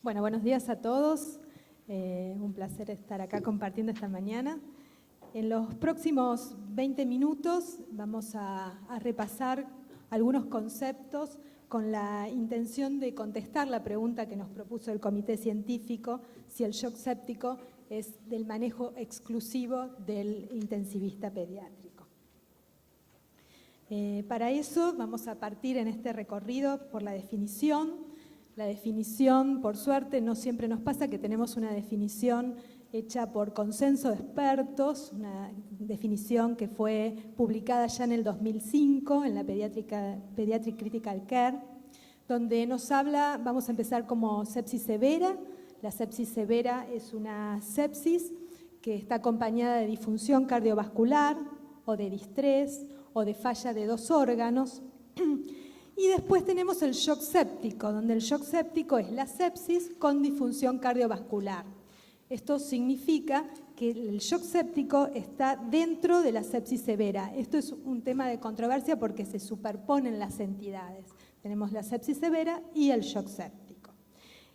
Bueno, buenos días a todos. Un placer estar acá compartiendo esta mañana. En los próximos 20 minutos vamos a repasar algunos conceptos con la intención de contestar la pregunta que nos propuso el comité científico, si el shock séptico es del manejo exclusivo del intensivista pediátrico. Para eso vamos a partir en este recorrido por la definición. La definición, por suerte, no siempre nos pasa que tenemos una definición hecha por consenso de expertos, una definición que fue publicada ya en el 2005 en la Pediatric Critical Care, donde nos habla, vamos a empezar como sepsis severa. La sepsis severa es una sepsis que está acompañada de disfunción cardiovascular o de distrés o de falla de dos órganos. Y después tenemos el shock séptico, donde el shock séptico es la sepsis con disfunción cardiovascular. Esto significa que el shock séptico está dentro de la sepsis severa. Esto es un tema de controversia porque se superponen las entidades. Tenemos la sepsis severa y el shock séptico.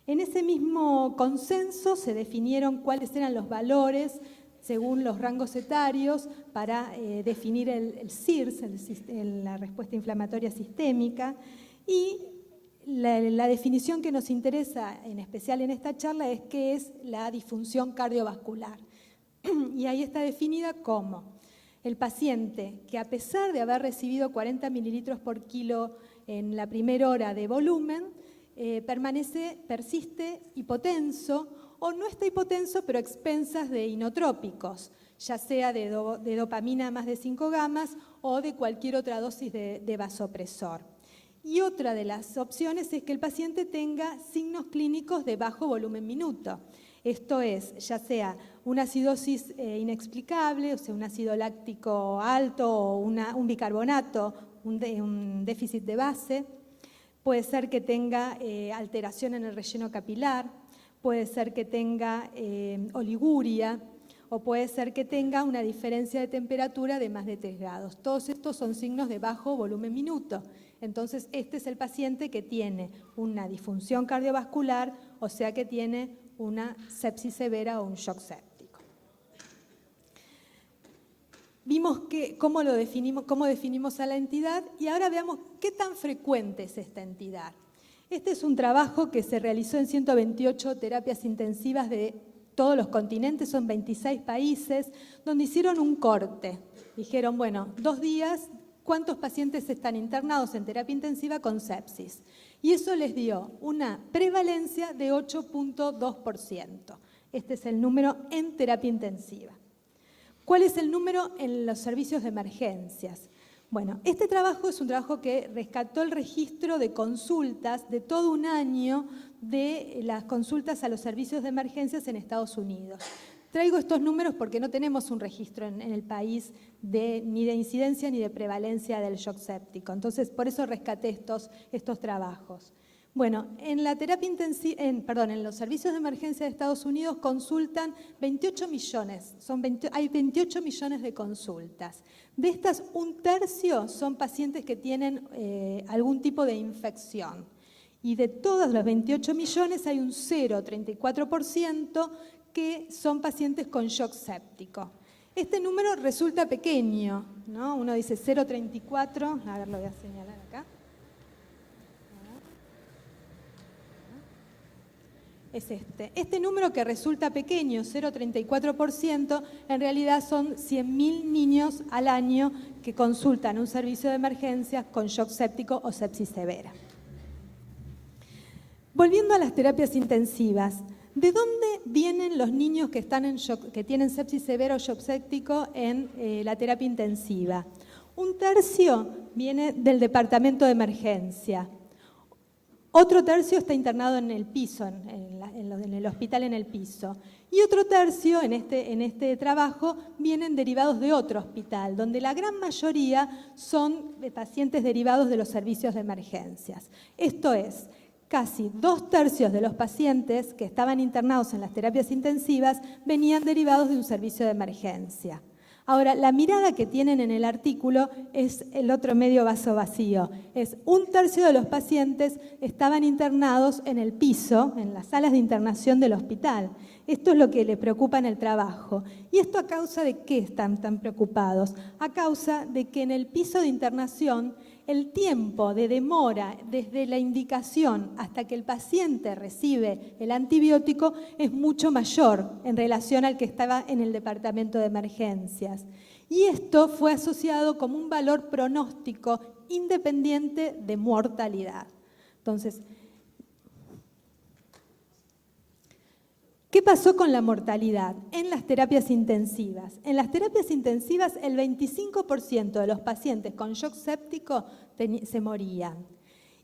En ese mismo consenso se definieron cuáles eran los valores según los rangos etarios para definir el SIRS, la respuesta inflamatoria sistémica, y la definición que nos interesa en especial en esta charla es qué es la disfunción cardiovascular. Y ahí está definida como el paciente que, a pesar de haber recibido 40 mililitros por kilo en la primera hora de volumen, persiste hipotenso, o no está hipotenso, pero a expensas de inotrópicos, ya sea de dopamina más de 5 gamas o de cualquier otra dosis de vasopresor. Y otra de las opciones es que el paciente tenga signos clínicos de bajo volumen minuto. Esto es, ya sea una acidosis inexplicable, o sea, un ácido láctico alto o un bicarbonato, un déficit de base. Puede ser que tenga alteración en el relleno capilar. Puede ser que tenga oliguria o puede ser que tenga una diferencia de temperatura de más de 3 grados. Todos estos son signos de bajo volumen minuto. Entonces, este es el paciente que tiene una disfunción cardiovascular, o sea que tiene una sepsis severa o un shock séptico. Vimos cómo definimos a la entidad y ahora veamos qué tan frecuente es esta entidad. Este es un trabajo que se realizó en 128 terapias intensivas de todos los continentes, son 26 países, donde hicieron un corte. Dijeron, bueno, 2 días, ¿cuántos pacientes están internados en terapia intensiva con sepsis? Y eso les dio una prevalencia de 8.2%. Este es el número en terapia intensiva. ¿Cuál es el número en los servicios de emergencias? Bueno, este trabajo es un trabajo que rescató el registro de consultas de todo un año de las consultas a los servicios de emergencias en Estados Unidos. Traigo estos números porque no tenemos un registro en el país ni de incidencia ni de prevalencia del shock séptico. Entonces, por eso rescaté estos trabajos. Bueno, en la terapia intensiva, en los servicios de emergencia de Estados Unidos consultan 28 millones, hay 28 millones de consultas. De estas, 1/3 son pacientes que tienen algún tipo de infección. Y de todos los 28 millones hay un 0,34% que son pacientes con shock séptico. Este número resulta pequeño, ¿no? Uno dice 0,34, a ver, lo voy a señalar acá. Es este número que resulta pequeño, 0,34%, en realidad son 100.000 niños al año que consultan un servicio de emergencias con shock séptico o sepsis severa. Volviendo a las terapias intensivas, ¿de dónde vienen los niños que tienen sepsis severa o shock séptico en la terapia intensiva? 1/3 viene del departamento de emergencia. Otro 1/3 está internado en el piso, en el hospital en el piso. Y otro 1/3 en este trabajo vienen derivados de otro hospital, donde la gran mayoría son pacientes derivados de los servicios de emergencias. Esto es, casi 2/3 de los pacientes que estaban internados en las terapias intensivas venían derivados de un servicio de emergencia. Ahora, la mirada que tienen en el artículo es el otro medio vaso vacío. Es 1/3 de los pacientes estaban internados en el piso, en las salas de internación del hospital. Esto es lo que les preocupa en el trabajo. ¿Y esto a causa de qué están tan preocupados? A causa de que en el piso de internación el tiempo de demora desde la indicación hasta que el paciente recibe el antibiótico es mucho mayor en relación al que estaba en el departamento de emergencias. Y esto fue asociado como un valor pronóstico independiente de mortalidad. Entonces, ¿qué pasó con la mortalidad en las terapias intensivas? En las terapias intensivas, el 25% de los pacientes con shock séptico se morían.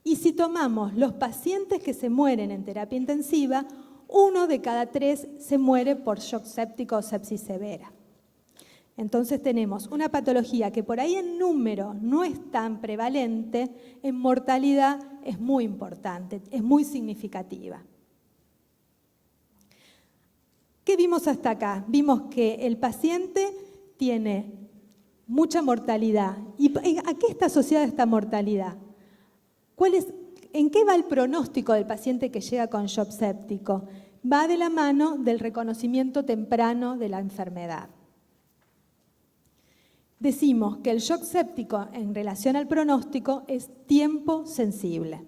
Y si tomamos los pacientes que se mueren en terapia intensiva, 1 de cada 3 se muere por shock séptico o sepsis severa. Entonces tenemos una patología que por ahí en número no es tan prevalente, en mortalidad es muy importante, es muy significativa. ¿Qué vimos hasta acá? Vimos que el paciente tiene mucha mortalidad. ¿Y a qué está asociada esta mortalidad? ¿En qué va el pronóstico del paciente que llega con shock séptico? Va de la mano del reconocimiento temprano de la enfermedad. Decimos que el shock séptico en relación al pronóstico es tiempo sensible.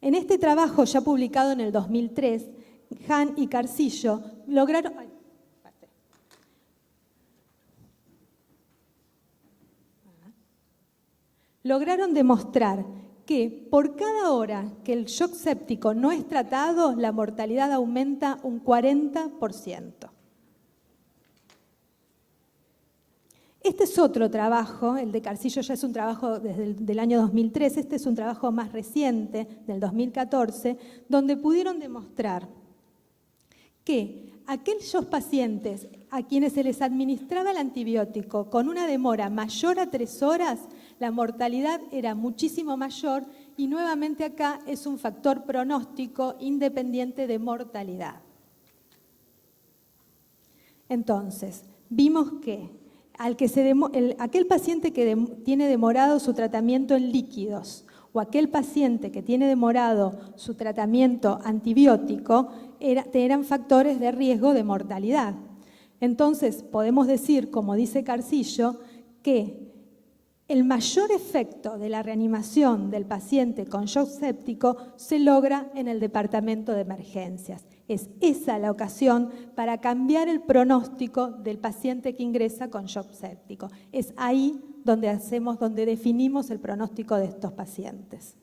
En este trabajo ya publicado en el 2003, Hahn y Carcillo lograron demostrar que por cada hora que el shock séptico no es tratado, la mortalidad aumenta un 40%. Este es otro trabajo, el de Carcillo ya es un trabajo desde el año 2003, este es un trabajo más reciente, del 2014, donde pudieron demostrar que aquellos pacientes a quienes se les administraba el antibiótico con una demora mayor a 3 horas, la mortalidad era muchísimo mayor y nuevamente acá es un factor pronóstico independiente de mortalidad. Entonces, vimos que aquel paciente que tiene demorado su tratamiento en líquidos o aquel paciente que tiene demorado su tratamiento antibiótico eran factores de riesgo de mortalidad. Entonces, podemos decir, como dice Carcillo, que el mayor efecto de la reanimación del paciente con shock séptico se logra en el departamento de emergencias. Es esa la ocasión para cambiar el pronóstico del paciente que ingresa con shock séptico. Es ahí donde definimos el pronóstico de estos pacientes.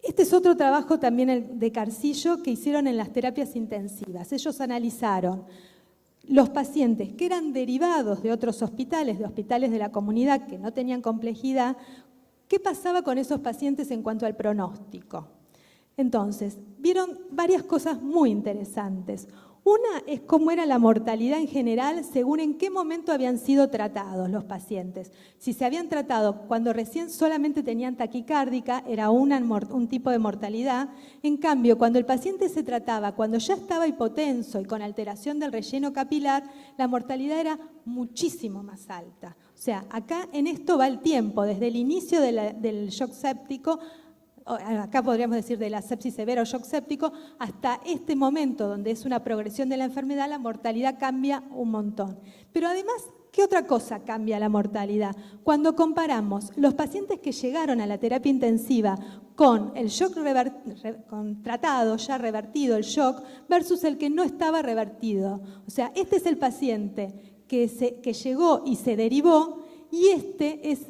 Este es otro trabajo también de Carcillo que hicieron en las terapias intensivas. Ellos analizaron los pacientes que eran derivados de otros hospitales, de hospitales de la comunidad que no tenían complejidad, ¿qué pasaba con esos pacientes en cuanto al pronóstico? Entonces, vieron varias cosas muy interesantes. Una es cómo era la mortalidad en general según en qué momento habían sido tratados los pacientes. Si se habían tratado cuando recién solamente tenían taquicárdica, era un tipo de mortalidad. En cambio, cuando el paciente se trataba, cuando ya estaba hipotenso y con alteración del relleno capilar, la mortalidad era muchísimo más alta. O sea, acá en esto va el tiempo, desde el inicio del shock séptico, acá podríamos decir de la sepsis severa o shock séptico, hasta este momento donde es una progresión de la enfermedad, la mortalidad cambia un montón. Pero además, ¿qué otra cosa cambia la mortalidad? Cuando comparamos los pacientes que llegaron a la terapia intensiva con el shock con tratado, ya revertido el shock, versus el que no estaba revertido. O sea, este es el paciente que llegó y se derivó, y este es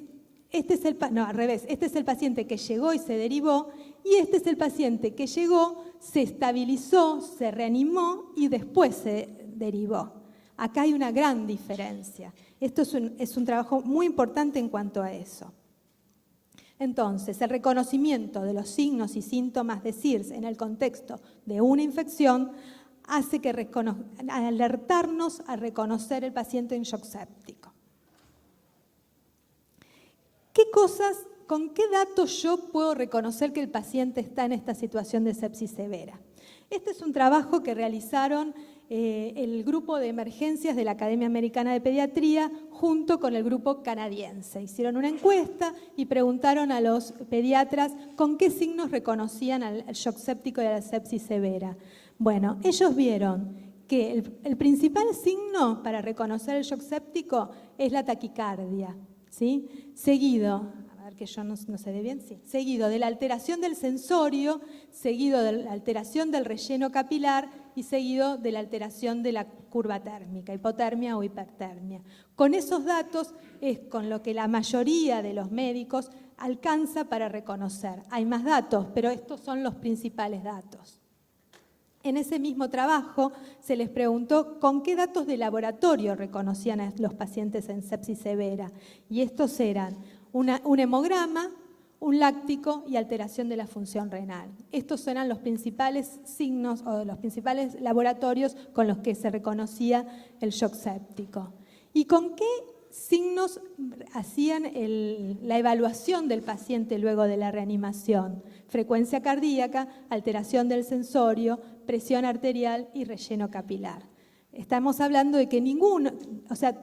el paciente que llegó y se derivó, y este es el paciente que llegó, se estabilizó, se reanimó y después se derivó. Acá hay una gran diferencia. Esto es un trabajo muy importante en cuanto a eso. Entonces, el reconocimiento de los signos y síntomas de SIRS en el contexto de una infección hace que alertarnos a reconocer el paciente en shock séptico. ¿Con qué datos yo puedo reconocer que el paciente está en esta situación de sepsis severa? Este es un trabajo que realizaron el grupo de emergencias de la Academia Americana de Pediatría junto con el grupo canadiense. Hicieron una encuesta y preguntaron a los pediatras con qué signos reconocían al shock séptico y a la sepsis severa. Bueno, ellos vieron que el principal signo para reconocer el shock séptico es la taquicardia, ¿sí? Seguido, a ver que yo no se ve bien, sí, seguido de la alteración del sensorio, seguido de la alteración del relleno capilar y seguido de la alteración de la curva térmica, hipotermia o hipertermia. Con esos datos es con lo que la mayoría de los médicos alcanza para reconocer. Hay más datos, pero estos son los principales datos. En ese mismo trabajo se les preguntó con qué datos de laboratorio reconocían a los pacientes en sepsis severa. Y estos eran un hemograma, un láctico y alteración de la función renal. Estos eran los principales signos o los principales laboratorios con los que se reconocía el shock séptico. ¿Y con qué signos hacían la evaluación del paciente luego de la reanimación? Frecuencia cardíaca, alteración del sensorio, presión arterial y relleno capilar. Estamos hablando de que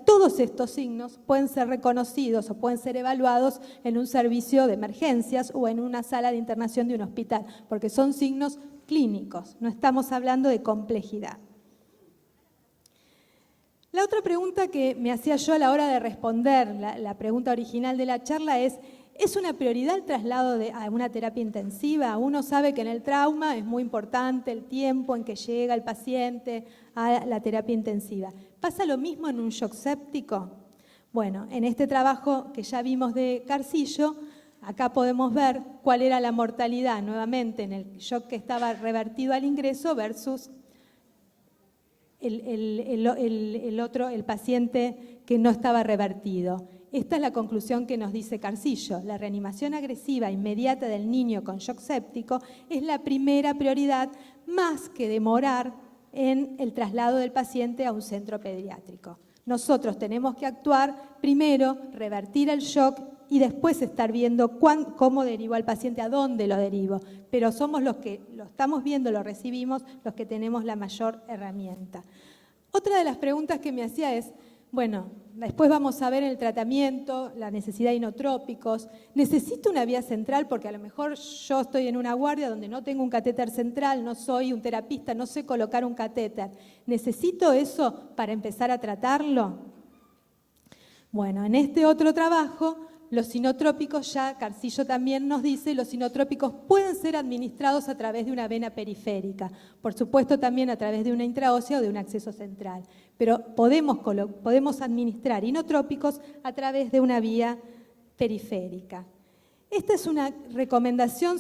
todos estos signos pueden ser reconocidos o pueden ser evaluados en un servicio de emergencias o en una sala de internación de un hospital, porque son signos clínicos, no estamos hablando de complejidad. La otra pregunta que me hacía yo a la hora de responder la pregunta original de la charla ¿es una prioridad el traslado a una terapia intensiva? Uno sabe que en el trauma es muy importante el tiempo en que llega el paciente a la terapia intensiva. ¿Pasa lo mismo en un shock séptico? Bueno, en este trabajo que ya vimos de Carcillo, acá podemos ver cuál era la mortalidad nuevamente en el shock que estaba revertido al ingreso versus el paciente que no estaba revertido. Esta es la conclusión que nos dice Carcillo. La reanimación agresiva inmediata del niño con shock séptico es la primera prioridad, más que demorar en el traslado del paciente a un centro pediátrico. Nosotros tenemos que actuar primero, revertir el shock y después estar viendo cómo derivo al paciente, a dónde lo derivo. Pero somos los que lo estamos viendo, lo recibimos, los que tenemos la mayor herramienta. Otra de las preguntas que me hacía es, bueno, después vamos a ver el tratamiento, la necesidad de inotrópicos. ¿Necesito una vía central? Porque a lo mejor yo estoy en una guardia donde no tengo un catéter central, no soy un terapista, no sé colocar un catéter. ¿Necesito eso para empezar a tratarlo? Bueno, en este otro trabajo, los inotrópicos, ya Carcillo también nos dice, los inotrópicos pueden ser administrados a través de una vena periférica, por supuesto también a través de una intraósea o de un acceso central, pero podemos administrar inotrópicos a través de una vía periférica. Esta es una recomendación,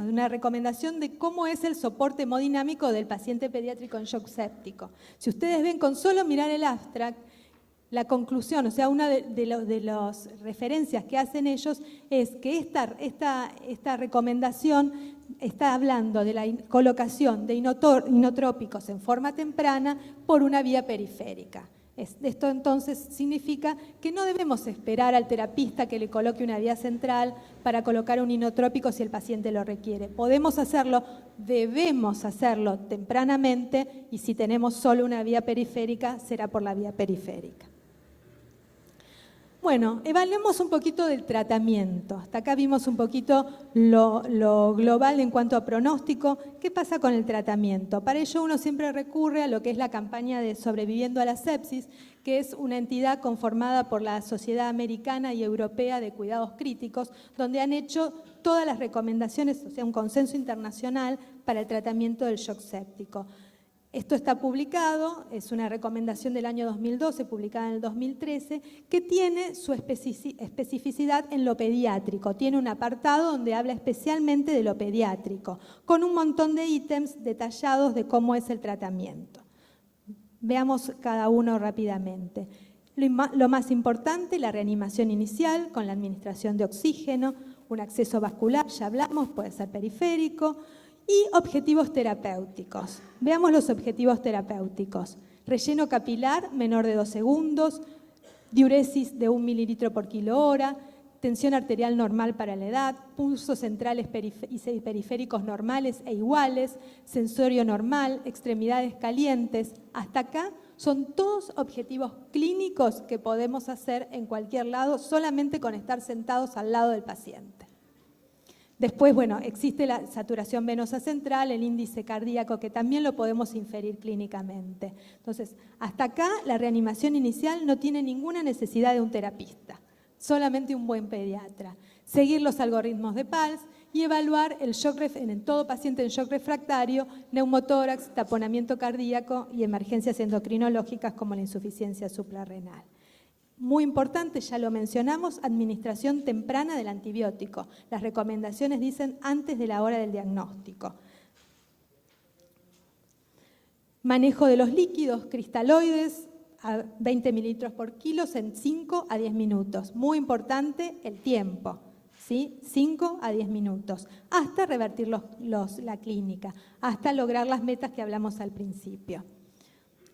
una recomendación de cómo es el soporte hemodinámico del paciente pediátrico en shock séptico. Si ustedes ven con solo mirar el abstract, la conclusión, o sea, una de las referencias que hacen ellos es que esta recomendación está hablando de la colocación de inotrópicos en forma temprana por una vía periférica. Esto entonces significa que no debemos esperar al terapista que le coloque una vía central para colocar un inotrópico si el paciente lo requiere. Podemos hacerlo, debemos hacerlo tempranamente y si tenemos solo una vía periférica, será por la vía periférica. Bueno, evaluemos un poquito del tratamiento. Hasta acá vimos un poquito lo global en cuanto a pronóstico. ¿Qué pasa con el tratamiento? Para ello uno siempre recurre a lo que es la campaña de Sobreviviendo a la Sepsis, que es una entidad conformada por la Sociedad Americana y Europea de Cuidados Críticos, donde han hecho todas las recomendaciones, o sea, un consenso internacional para el tratamiento del shock séptico. Esto está publicado, es una recomendación del año 2012, publicada en el 2013, que tiene su especificidad en lo pediátrico. Tiene un apartado donde habla especialmente de lo pediátrico, con un montón de ítems detallados de cómo es el tratamiento. Veamos cada uno rápidamente. Lo más importante, la reanimación inicial con la administración de oxígeno, un acceso vascular, ya hablamos, puede ser periférico, y objetivos terapéuticos. Veamos los objetivos terapéuticos. Relleno capilar menor de 2 segundos, diuresis de 1 mililitro por kilo hora, tensión arterial normal para la edad, pulsos centrales y periféricos normales e iguales, sensorio normal, extremidades calientes. Hasta acá son todos objetivos clínicos que podemos hacer en cualquier lado solamente con estar sentados al lado del paciente. Después, bueno, existe la saturación venosa central, el índice cardíaco, que también lo podemos inferir clínicamente. Entonces, hasta acá la reanimación inicial no tiene ninguna necesidad de un terapista, solamente un buen pediatra. Seguir los algoritmos de PALS y evaluar el shock en todo paciente en shock refractario, neumotórax, taponamiento cardíaco y emergencias endocrinológicas como la insuficiencia suprarrenal. Muy importante, ya lo mencionamos, administración temprana del antibiótico. Las recomendaciones dicen antes de la hora del diagnóstico. Manejo de los líquidos cristaloides a 20 mililitros por kilo en 5 a 10 minutos. Muy importante el tiempo, ¿sí? 5 a 10 minutos, hasta revertir la clínica, hasta lograr las metas que hablamos al principio.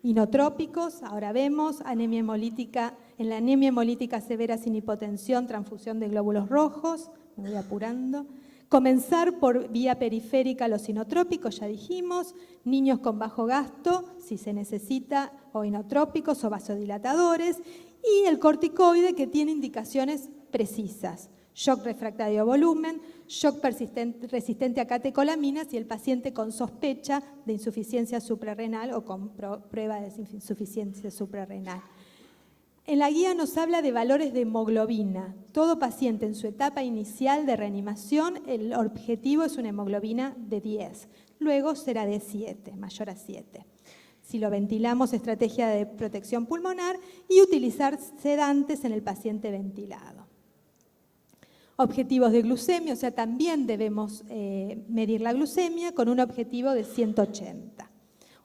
Inotrópicos, ahora vemos, anemia hemolítica, en la anemia hemolítica severa sin hipotensión, transfusión de glóbulos rojos, me voy apurando. Comenzar por vía periférica los inotrópicos, ya dijimos, niños con bajo gasto, si se necesita, o inotrópicos o vasodilatadores, y el corticoide que tiene indicaciones precisas. Shock refractario a volumen, shock resistente a catecolaminas y el paciente con sospecha de insuficiencia suprarrenal o con prueba de insuficiencia suprarrenal. En la guía nos habla de valores de hemoglobina. Todo paciente en su etapa inicial de reanimación, el objetivo es una hemoglobina de 10, luego será de 7, mayor a 7. Si lo ventilamos, estrategia de protección pulmonar y utilizar sedantes en el paciente ventilado. Objetivos de glucemia, o sea, también debemos medir la glucemia con un objetivo de 180.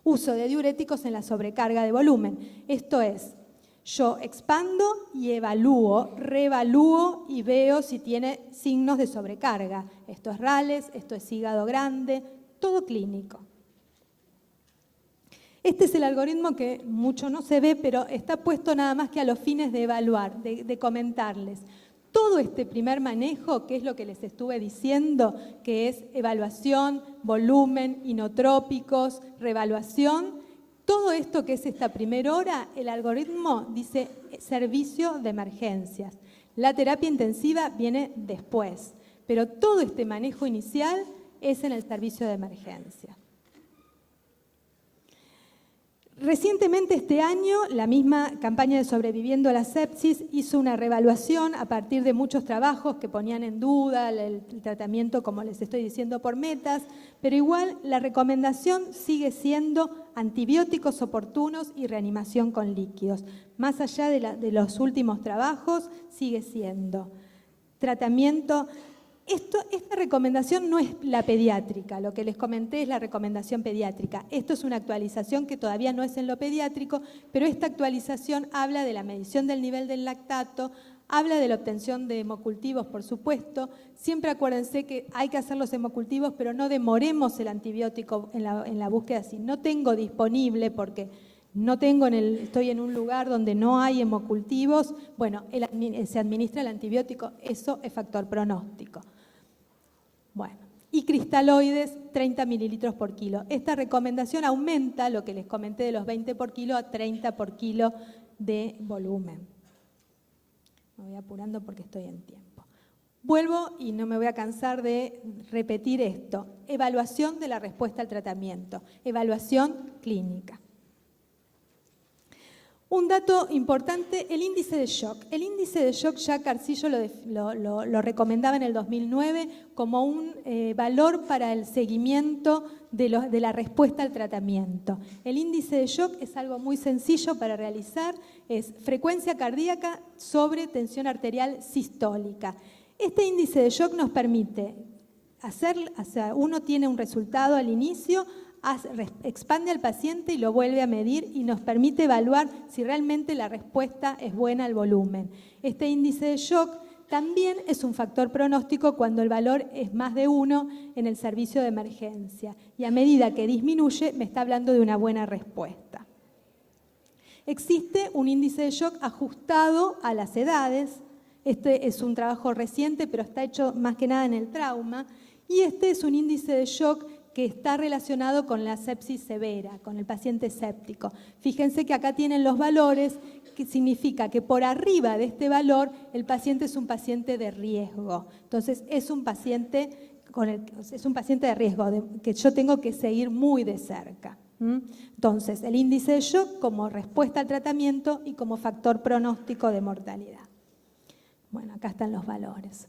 Uso de diuréticos en la sobrecarga de volumen. Esto es, yo expando y evalúo, reevalúo y veo si tiene signos de sobrecarga. Esto es Rales, esto es hígado grande, todo clínico. Este es el algoritmo que mucho no se ve, pero está puesto nada más que a los fines de evaluar, de comentarles. Todo este primer manejo, que es lo que les estuve diciendo, que es evaluación, volumen, inotrópicos, reevaluación, todo esto que es esta primera hora, el algoritmo dice servicio de emergencias. La terapia intensiva viene después, pero todo este manejo inicial es en el servicio de emergencia. Recientemente este año, la misma campaña de Sobreviviendo a la Sepsis hizo una reevaluación a partir de muchos trabajos que ponían en duda el tratamiento, como les estoy diciendo, por metas, pero igual la recomendación sigue siendo antibióticos oportunos y reanimación con líquidos. Más allá de los últimos trabajos, sigue siendo tratamiento. Esta recomendación no es la pediátrica, lo que les comenté es la recomendación pediátrica. Esto es una actualización que todavía no es en lo pediátrico, pero esta actualización habla de la medición del nivel del lactato, habla de la obtención de hemocultivos, por supuesto. Siempre acuérdense que hay que hacer los hemocultivos, pero no demoremos el antibiótico en la búsqueda. Si no tengo disponible, porque no tengo estoy en un lugar donde no hay hemocultivos, bueno, se administra el antibiótico, eso es factor pronóstico. Bueno, y cristaloides, 30 mililitros por kilo. Esta recomendación aumenta lo que les comenté de los 20 por kilo a 30 por kilo de volumen. Me voy apurando porque estoy en tiempo. Vuelvo y no me voy a cansar de repetir esto. Evaluación de la respuesta al tratamiento, evaluación clínica. Un dato importante, el índice de shock. El índice de shock ya Carcillo lo recomendaba en el 2009 como un valor para el seguimiento de la respuesta al tratamiento. El índice de shock es algo muy sencillo para realizar, es frecuencia cardíaca sobre tensión arterial sistólica. Este índice de shock nos permite uno tiene un resultado al inicio, expande al paciente y lo vuelve a medir y nos permite evaluar si realmente la respuesta es buena al volumen. Este índice de shock también es un factor pronóstico cuando el valor es más de 1 en el servicio de emergencia y a medida que disminuye me está hablando de una buena respuesta. Existe un índice de shock ajustado a las edades Este es un trabajo reciente, pero está hecho más que nada en el trauma. Y este es un índice de shock que está relacionado con la sepsis severa, con el paciente séptico. Fíjense que acá tienen los valores, que significa que por arriba de este valor el paciente es un paciente de riesgo. Entonces es un paciente de riesgo que yo tengo que seguir muy de cerca. Entonces, el índice de shock como respuesta al tratamiento y como factor pronóstico de mortalidad. Bueno, acá están los valores.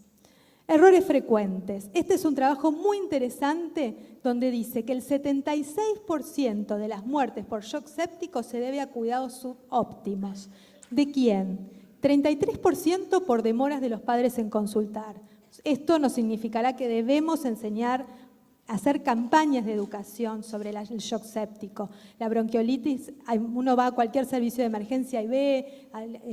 Errores frecuentes. Este es un trabajo muy interesante donde dice que el 76% de las muertes por shock séptico se debe a cuidados subóptimos. ¿De quién? 33% por demoras de los padres en consultar. Esto nos significará que debemos enseñar a hacer campañas de educación sobre el shock séptico. La bronquiolitis, uno va a cualquier servicio de emergencia y ve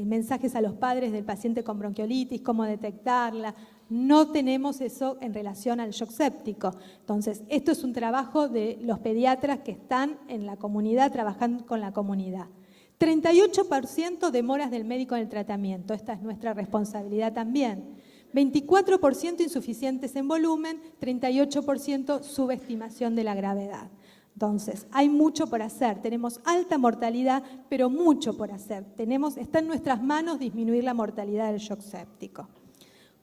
mensajes a los padres del paciente con bronquiolitis, cómo detectarla. No tenemos eso en relación al shock séptico. Entonces, esto es un trabajo de los pediatras que están en la comunidad, trabajando con la comunidad. 38% demoras del médico en el tratamiento. Esta es nuestra responsabilidad también. 24% insuficientes en volumen, 38% subestimación de la gravedad. Entonces, hay mucho por hacer. Tenemos alta mortalidad, pero mucho por hacer. Está en nuestras manos disminuir la mortalidad del shock séptico.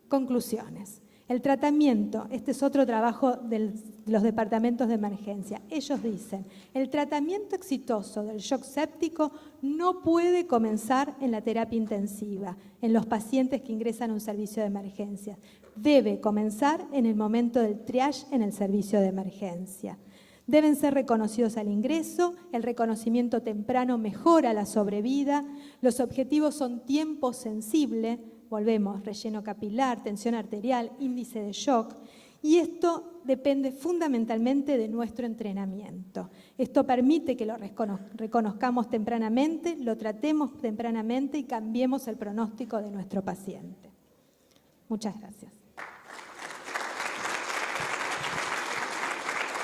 Conclusiones. El tratamiento, este es otro trabajo de los departamentos de emergencia. Ellos dicen, el tratamiento exitoso del shock séptico no puede comenzar en la terapia intensiva, en los pacientes que ingresan a un servicio de emergencia. Debe comenzar en el momento del triage en el servicio de emergencia. Deben ser reconocidos al ingreso, el reconocimiento temprano mejora la sobrevida, los objetivos son tiempo sensible, volvemos, relleno capilar, tensión arterial, índice de shock, y esto depende fundamentalmente de nuestro entrenamiento. Esto permite que lo reconozcamos tempranamente, lo tratemos tempranamente y cambiemos el pronóstico de nuestro paciente. Muchas gracias.